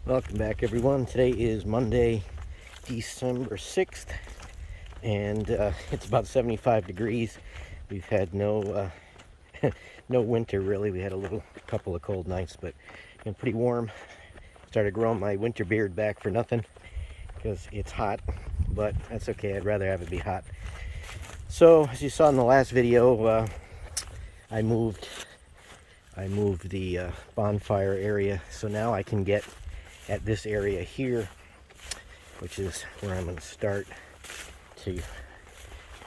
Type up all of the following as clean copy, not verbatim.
Welcome back, everyone. Today is Monday, December 6th, and it's about 75 degrees. We've had no no winter, really. We had a couple of cold nights, but it's been pretty warm. Started growing my winter beard back for nothing because it's hot, but that's okay. I'd rather have it be hot. So, as you saw in the last video, I moved the bonfire area, so now I can get at this area here, which is where I'm going to start to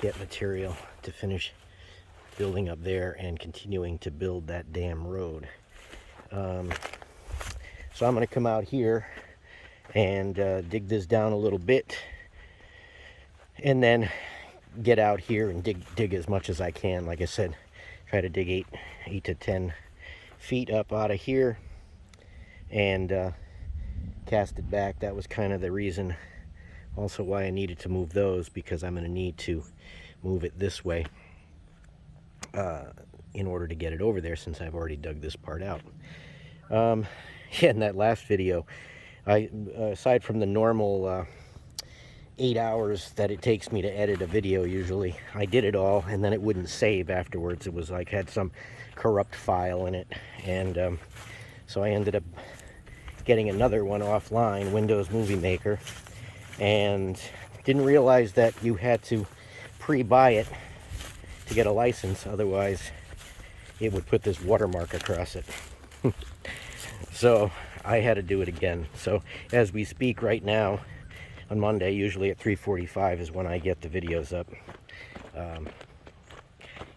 get material to finish building up there and continuing to build that damn road. So I'm going to come out here and dig this down a little bit, and then get out here and dig as much as I can. Like I said, try to dig 8 to 10 feet up out of here and cast it back. That was kind of the reason also why I needed to move those, because I'm going to need to move it this way in order to get it over there, since I've already dug this part out. Yeah, in that last video, aside from the normal 8 hours that it takes me to edit a video usually, I did it all, and then it wouldn't save afterwards. It was like had some corrupt file in it, and so I ended up getting another one offline, Windows Movie Maker, and didn't realize that you had to pre-buy it to get a license, otherwise it would put this watermark across it. So I had to do it again. So as we speak right now, on Monday, usually at 3:45 is when I get the videos up.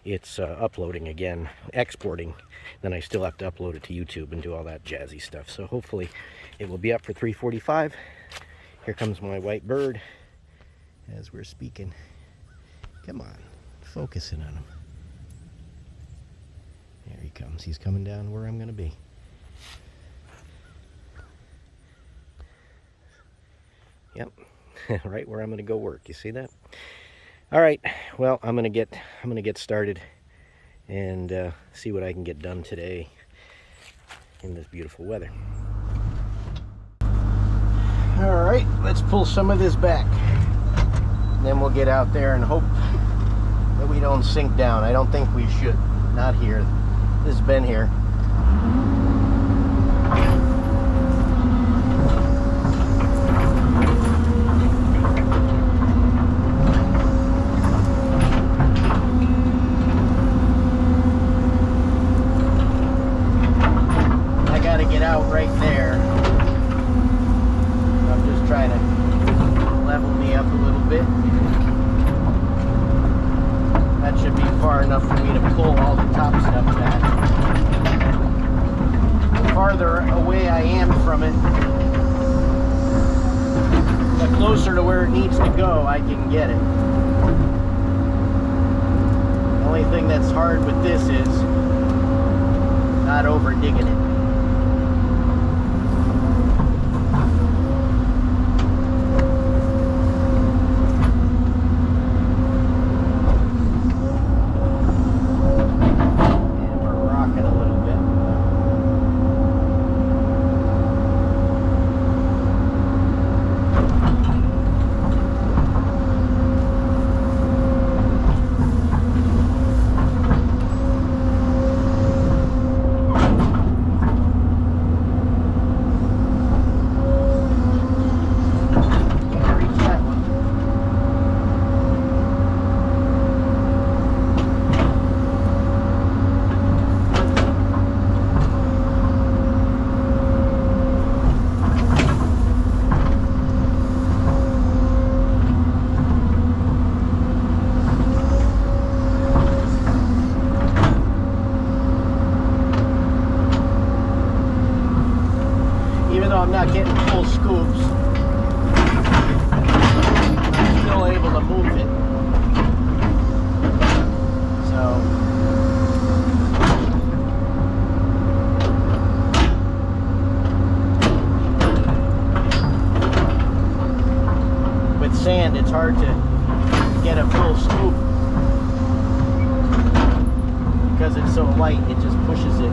It's uploading again, exporting. Then I still have to upload it to YouTube and do all that jazzy stuff. So hopefully it will be up for 3:45. Here comes my white bird as we're speaking. Come on, focusing on him. There he comes. He's coming down where I'm going to be. Yep, right where I'm going to go work. You see that? All right. Well, I'm going to get started and see what I can get done today in this beautiful weather. All right, let's pull some of this back. Then we'll get out there and hope that we don't sink down. I don't think we should. Not here. This has been here. Out right there. I'm just trying to level me up a little bit. That should be far enough for me to pull all the top stuff back. The farther away I am from it, the closer to where it needs to go I can get it. The only thing that's hard with this is not over digging it. I'm not getting full scoops, I'm still able to move it. So with sand it's hard to get a full scoop because it's so light, it just pushes it.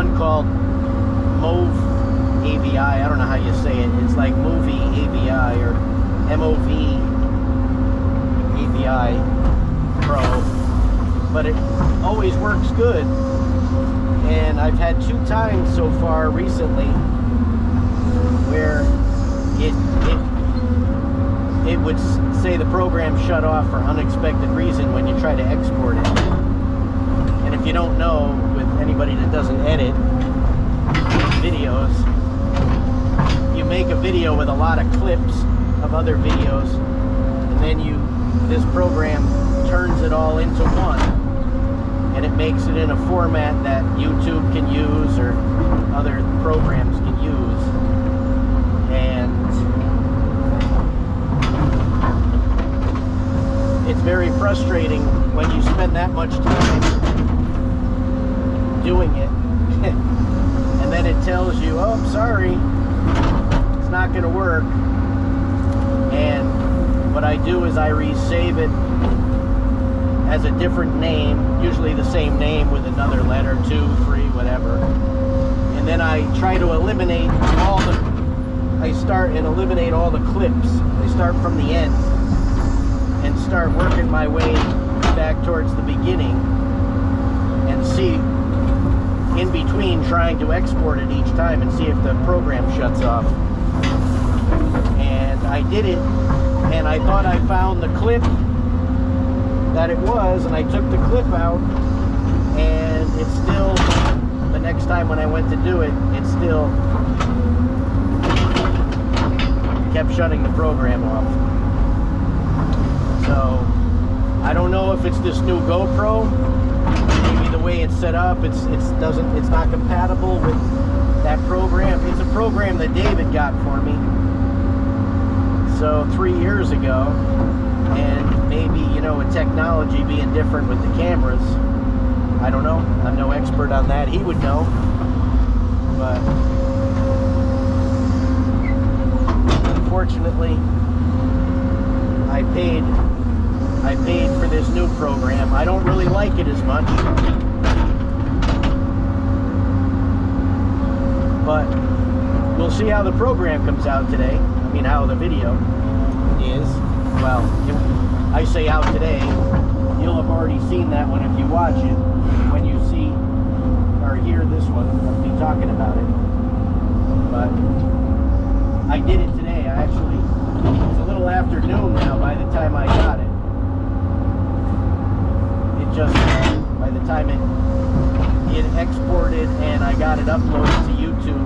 one called Move AVI. I don't know how you say it. It's like Movie AVI or MOV AVI Pro. But it always works good. And I've had 2 times so far recently where it would say the program shut off for unexpected reason when you try to export it. And if you don't know, with anybody that doesn't edit videos, you make a video with a lot of clips of other videos, and then this program turns it all into one, and it makes it in a format that YouTube can use or other programs can use. And it's very frustrating when you spend that much time doing it and then it tells you, oh, I'm sorry, it's not going to work. And what I do is I resave it as a different name, usually the same name with another letter, 2, 3, whatever. And then I try to eliminate eliminate all the clips. I start from the end and start working my way back towards the beginning, and see in between, trying to export it each time and see if the program shuts off. And I did it, and I thought I found the clip that it was, and I took the clip out, and it's still, the next time when I went to do it, it still kept shutting the program off. So I don't know if it's this new GoPro, maybe the way it's set up, it's not compatible with that program. It's a program that David got for me, so 3 years ago, and maybe, you know, with technology being different with the cameras, I don't know, I'm no expert on that, he would know. But unfortunately, I paid for this new program. I don't really like it as much, but we'll see how the program comes out today. I mean, how the video is. Well, I say out today, you'll have already seen that one if you watch it. When you see or hear this one, I'll be talking about it. But I did it today. It's a little afternoon now by the time I got it. It just, by the time it exported and I got it uploaded to YouTube.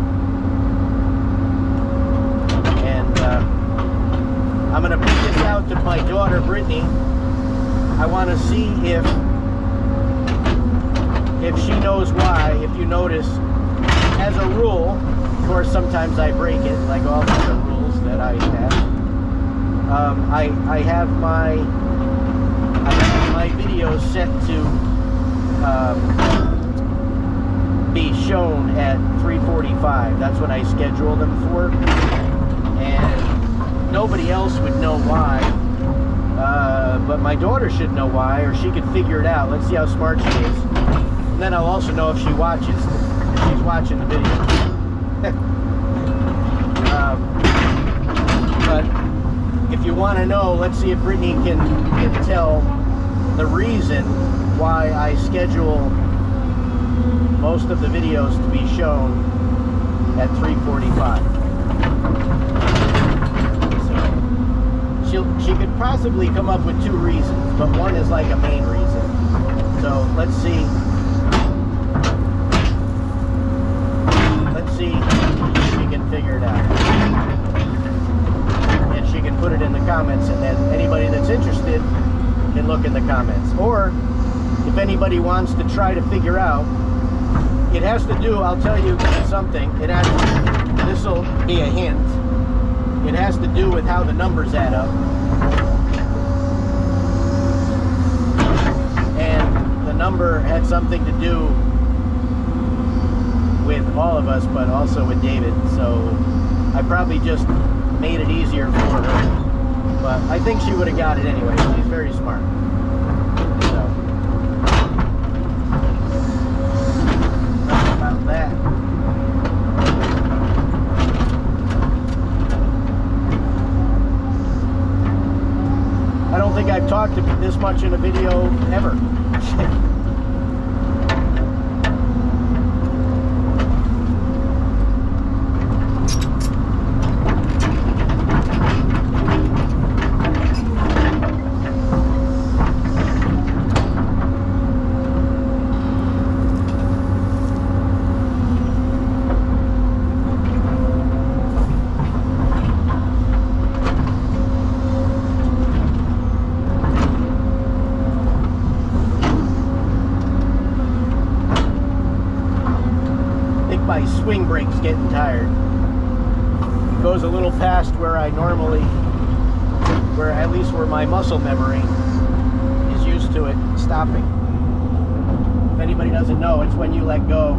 And I'm going to put this out to my daughter, Brittany. I want to see if she knows why. If you notice, as a rule, of course, sometimes I break it, like all the other rules that I have. I have my videos set to be shown at 3:45. That's what I schedule them for, and nobody else would know why. But my daughter should know why, or she could figure it out. Let's see how smart she is, and then I'll also know if she watches, if she's watching the video. But if you want to know, let's see if Brittany can tell the reason why I schedule most of the videos to be shown at 3:45. So she could possibly come up with 2 reasons, but one is like a main reason. So let's see. Let's see if she can figure it out. And she can put it in the comments, and then anybody that's interested can look in the comments. Or if anybody wants to try to figure out, it has to do, I'll tell you something, this will be a hint, it has to do with how the numbers add up. And the number had something to do with all of us, but also with David, so I probably just made it easier for her. But I think she would have got it anyway. She's very smart. So, about that. I've talked this much in a video ever. My swing brake's getting tired. It goes a little past where I normally, at least where my muscle memory is used to it stopping. If anybody doesn't know, it's when you let go.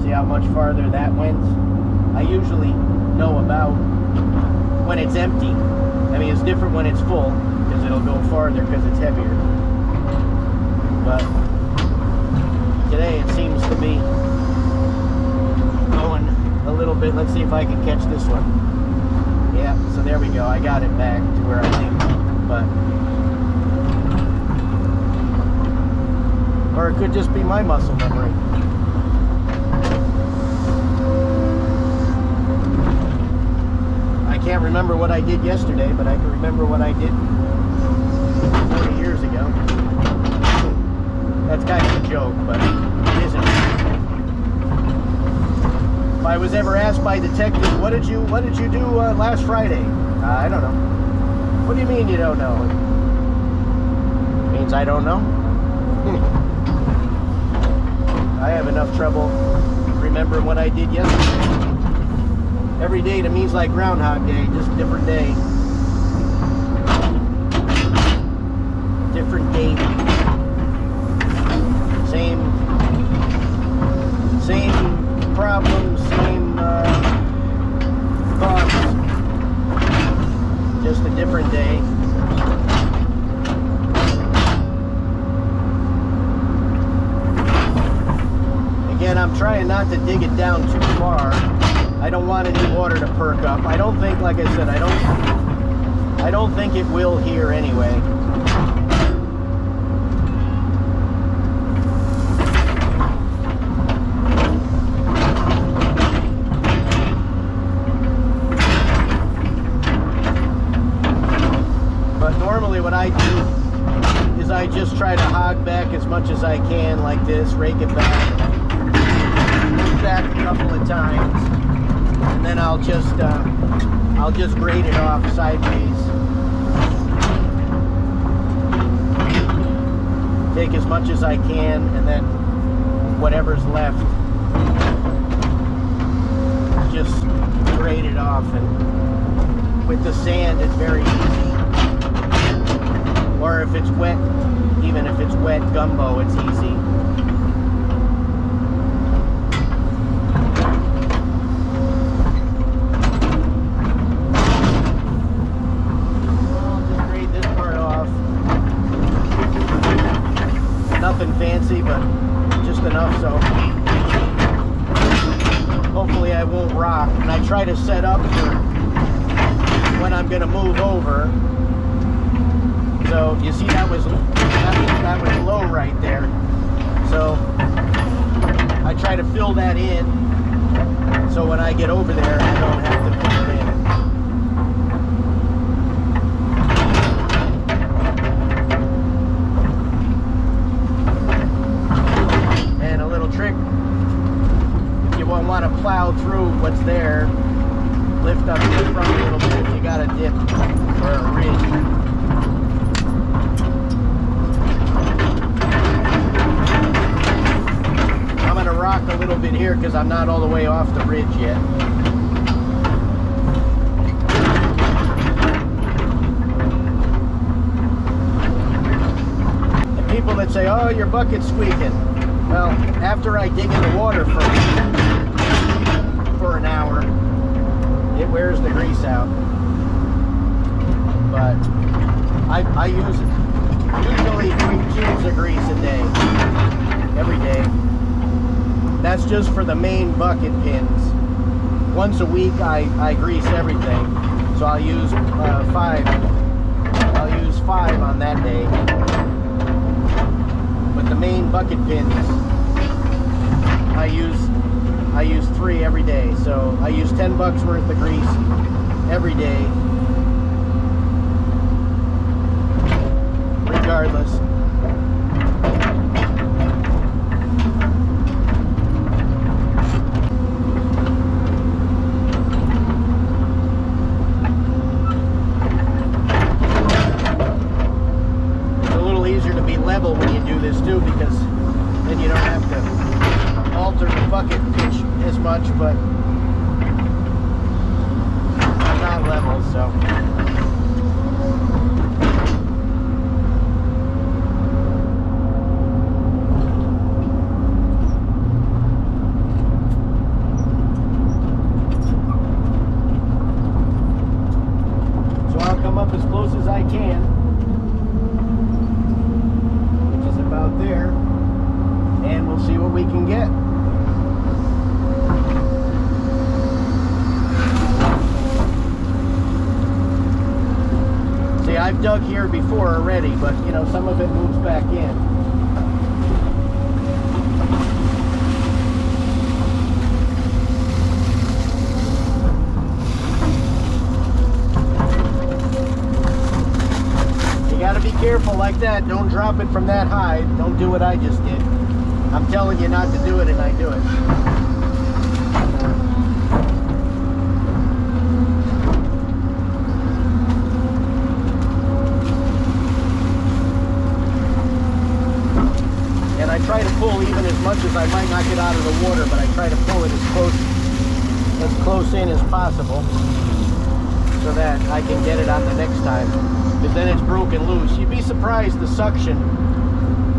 See how much farther that went? I usually know about when it's empty. I mean, it's different when it's full, because it'll go farther because it's heavier. But today it seems to be going a little bit. Let's see if I can catch this one. Yeah, so there we go. I got it back to where I think, but or it could just be my muscle memory. I can't remember what I did yesterday, but I can remember what I did 40 years ago. That's kind of a joke, but it isn't. If I was ever asked by detectives, what did you do last Friday? I don't know. What do you mean you don't know? It means I don't know. I have enough trouble remembering what I did yesterday. Every day to me is like Groundhog Day, just a different day. Different date. Same problems, same thoughts, just a different day. Again, I'm trying not to dig it down too far. I don't want any water to perk up. I don't think, like I said, I don't think it will here anyway. What I do is I just try to hog back as much as I can like this, rake it back, move back a couple of times, and then I'll just grade it off sideways. Take as much as I can, and then whatever's left, just grade it off. And with the sand, it's very easy. Or if it's wet, even if it's wet gumbo, it's easy. I'll just grade this part off. Nothing fancy, but just enough so hopefully I won't rock. And I try to set up for when I'm going to move over. So you see that was low right there. So I try to fill that in so when I get over there I don't have to fill it in. And a little trick, if you want to plow through what's there, lift up the front a little bit if you got a dip or a ridge. Rock a little bit here because I'm not all the way off the ridge yet. And people that say, oh, your bucket's squeaking. Well, after I dig in the water for an hour, it wears the grease out. But I use usually 3 tubes of grease a day, every day. That's just for the main bucket pins. Once a week I grease everything. So I'll use 5 5 on that day. But the main bucket pins, I use 3 every day. So I use 10 bucks worth of grease every day, regardless. Level when you do this too, because then you don't have to alter the bucket pitch as much, but I'm not level, so I'll come up as close as I can. There, and we'll see what we can get. See, I've dug here before already, but you know, some of it moves back in. Be careful like that. Don't drop it from that high. Don't do what I just did. I'm telling you not to do it, and I do it. And I try to pull even as much as I might not get out of the water, but I try to pull it as close in as possible so that I can get it on the next time. Because then it's broken loose. You'd be surprised the suction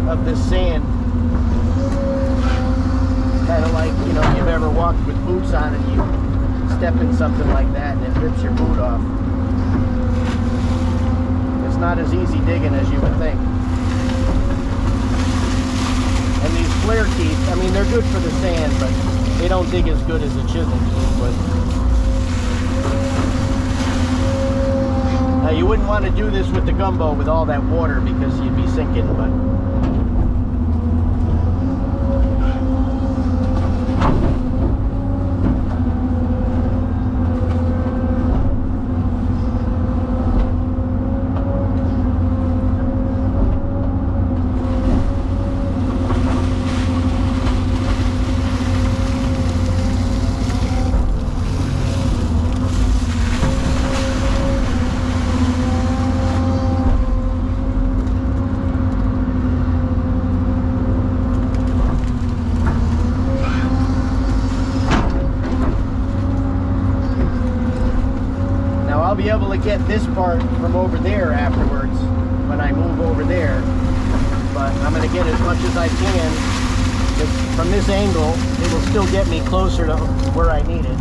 of this sand. Kind of like, you know, if you've ever walked with boots on and you step in something like that and it rips your boot off. It's not as easy digging as you would think. And these flare teeth, I mean, they're good for the sand, but they don't dig as good as a chisel would. Now, you wouldn't want to do this with the gumbo with all that water because you'd be sinking, but be able to get this part from over there afterwards when I move over there, but I'm going to get as much as I can, because from this angle it will still get me closer to where I need it.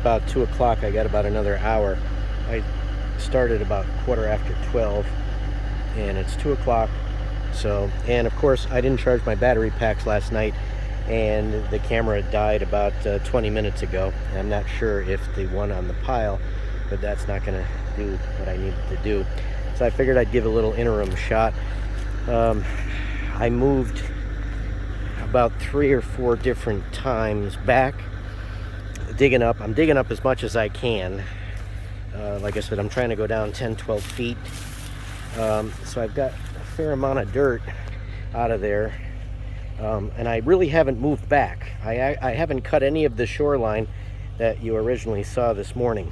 about 2 o'clock. I got about another hour. I started about 12:15, and it's 2 o'clock. So, and of course, I didn't charge my battery packs last night, and the camera died about 20 minutes ago. I'm not sure if the one on the pile, but that's not going to do what I needed to do. So I figured I'd give a little interim shot. I moved about 3 or 4 different times back, digging up. I'm digging up as much as I can. Like I said, I'm trying to go down 10-12 feet. So I've got a fair amount of dirt out of there. And I really haven't moved back. I haven't cut any of the shoreline that you originally saw this morning.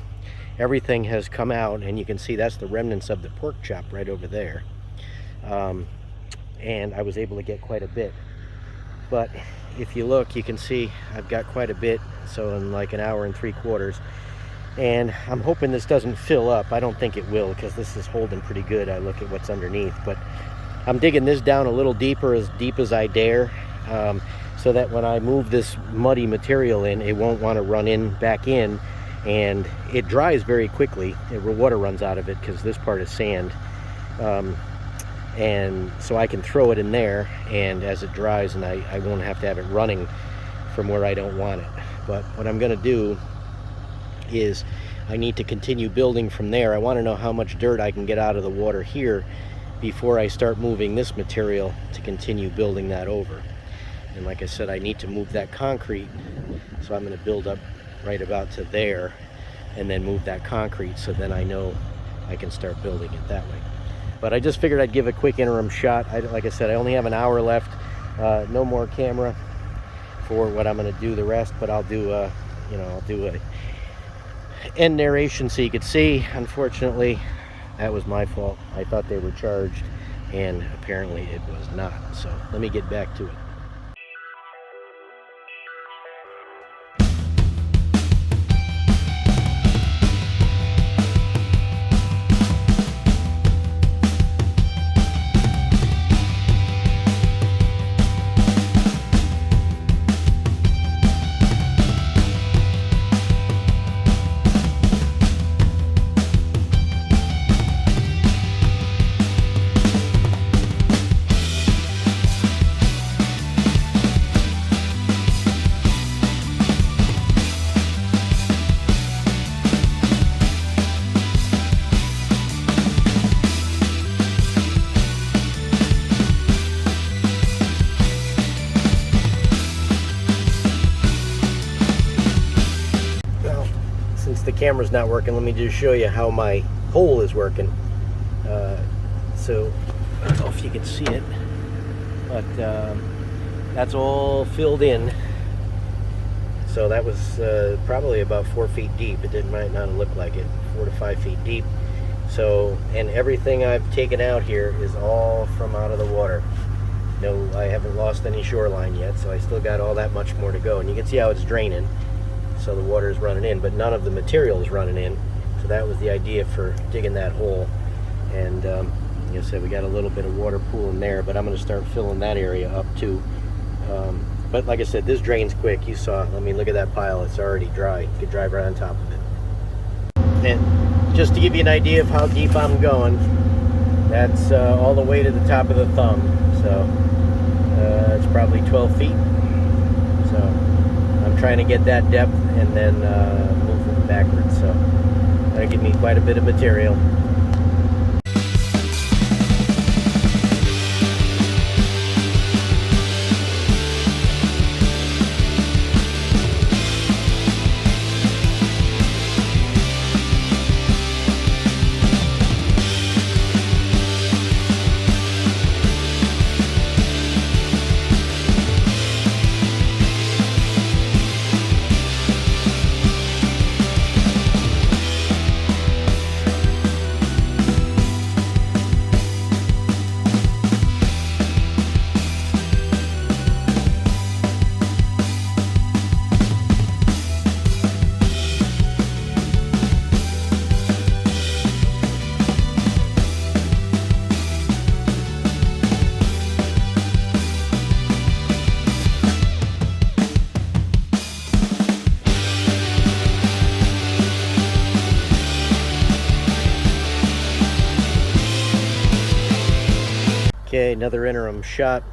Everything has come out, and you can see that's the remnants of the pork chop right over there. And I was able to get quite a bit. But if you look, you can see I've got quite a bit, so in like an hour and 3/4. And I'm hoping this doesn't fill up. I don't think it will, because this is holding pretty good. I look at what's underneath, but I'm digging this down a little deeper, as deep as I dare, so that when I move this muddy material in, it won't want to run in back in, and it dries very quickly. The water runs out of it because this part is sand. And so I can throw it in there, and as it dries, and I won't have to have it running from where I don't want it. But what I'm going to do is I need to continue building from there. I want to know how much dirt I can get out of the water here before I start moving this material to continue building that over. And like I said, I need to move that concrete, so I'm going to build up right about to there and then move that concrete, so then I know I can start building it that way. But I just figured I'd give a quick interim shot. Like I said, I only have an hour left. No more camera for what I'm going to do the rest, but I'll do a end narration so you could see. Unfortunately, that was my fault. I thought they were charged, and apparently it was not. So let me get back to it. The camera's not working. Let me just show you how my hole is working. So I don't know if you can see it, but that's all filled in. So that was probably about 4 feet deep. It might not look like it, 4 to 5 feet deep. So, and everything I've taken out here is all from out of the water. No, I haven't lost any shoreline yet, so I still got all that much more to go. And you can see how it's draining. So the water is running in, but none of the material is running in. So that was the idea for digging that hole. And like I said, we got a little bit of water pool in there, but I'm going to start filling that area up too. But like I said, this drains quick. You saw, I mean, look at that pile. It's already dry. You could drive right on top of it. And just to give you an idea of how deep I'm going, that's all the way to the top of the thumb. So it's probably 12 feet. So I'm trying to get that depth and then move it backwards. So that'll give me quite a bit of material. Okay, another interim shot.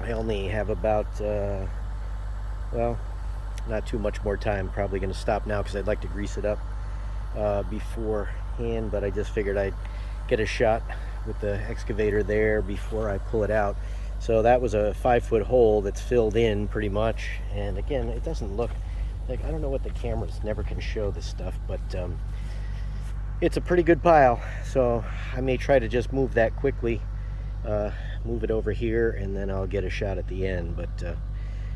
I only have about, well, not too much more time. Probably going to stop now because I'd like to grease it up beforehand, but I just figured I'd get a shot with the excavator there before I pull it out. So that was a 5-foot hole that's filled in pretty much. And again, it doesn't look like, I don't know what the cameras never can show this stuff, but it's a pretty good pile. So I may try to just move that quickly, move it over here, and then I'll get a shot at the end. But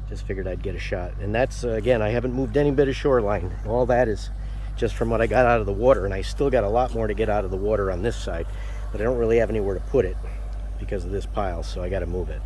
just figured I'd get a shot. And that's, again, I haven't moved any bit of shoreline. All that is just from what I got out of the water, and I still got a lot more to get out of the water on this side, but I don't really have anywhere to put it because of this pile, so I got to move it.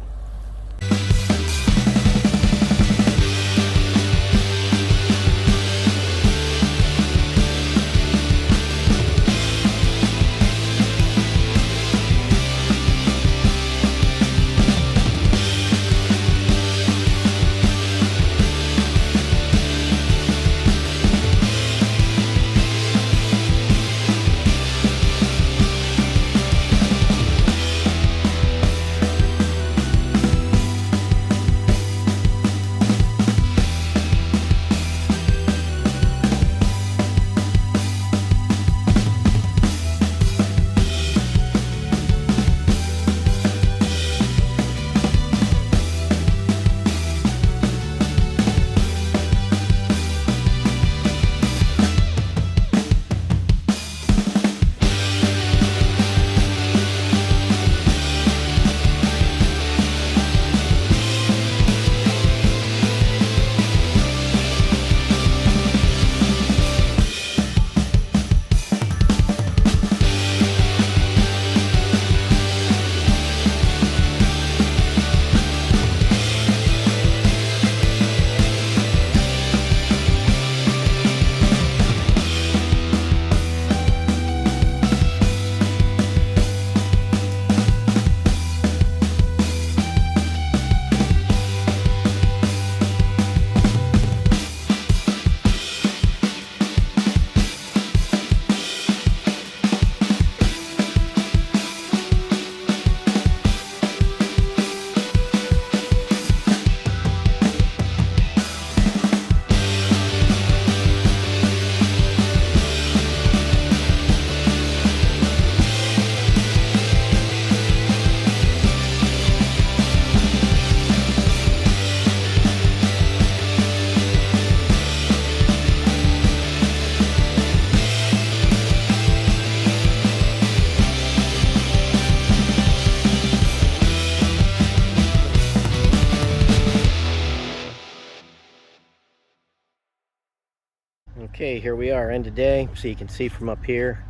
Okay, here we are, end of day. So you can see from up here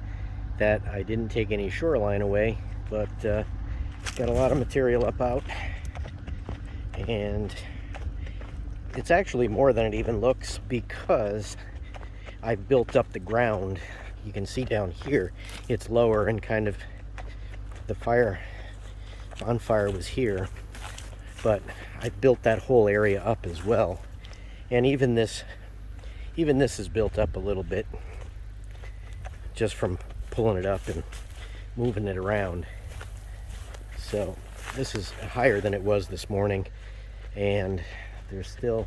that I didn't take any shoreline away, but got a lot of material up out. And it's actually more than it even looks because I've built up the ground. You can see down here, it's lower and kind of the bonfire was here, but I built that whole area up as well. And even this is built up a little bit just from pulling it up and moving it around. So this is higher than it was this morning, and there's still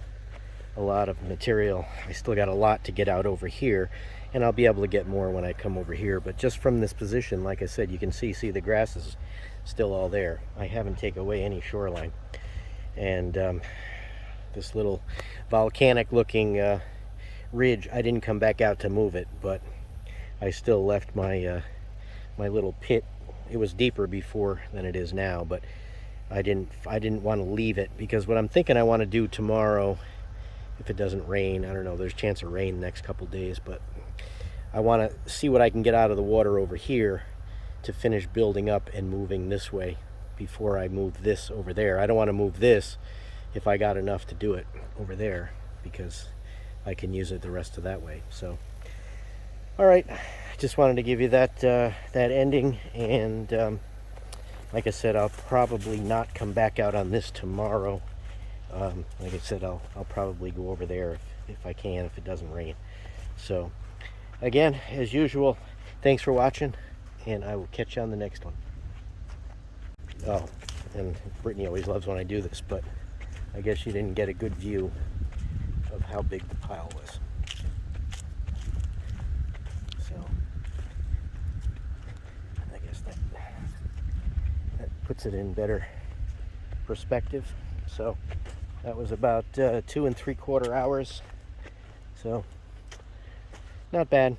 a lot of material. I still got a lot to get out over here, and I'll be able to get more when I come over here. But just from this position, like I said, you can see the grass is still all there. I haven't taken away any shoreline. And this little volcanic looking ridge, I didn't come back out to move it, but I still left my my little pit. It was deeper before than it is now, but I didn't want to leave it, because what I'm thinking I want to do tomorrow, if it doesn't rain, I don't know, there's a chance of rain the next couple days, but I want to see what I can get out of the water over here to finish building up and moving this way before I move this over there. I don't want to move this if I got enough to do it over there, because I can use it the rest of that way. So, all right, just wanted to give you that that ending, and like I said, I'll probably not come back out on this tomorrow. Like I said, I'll probably go over there if I can, if it doesn't rain. So, again, as usual, thanks for watching, and I will catch you on the next one. Oh, and Brittany always loves when I do this, but I guess you didn't get a good view of how big the pile was. So I guess that puts it in better perspective. So that was about 2 3/4 hours. So not bad.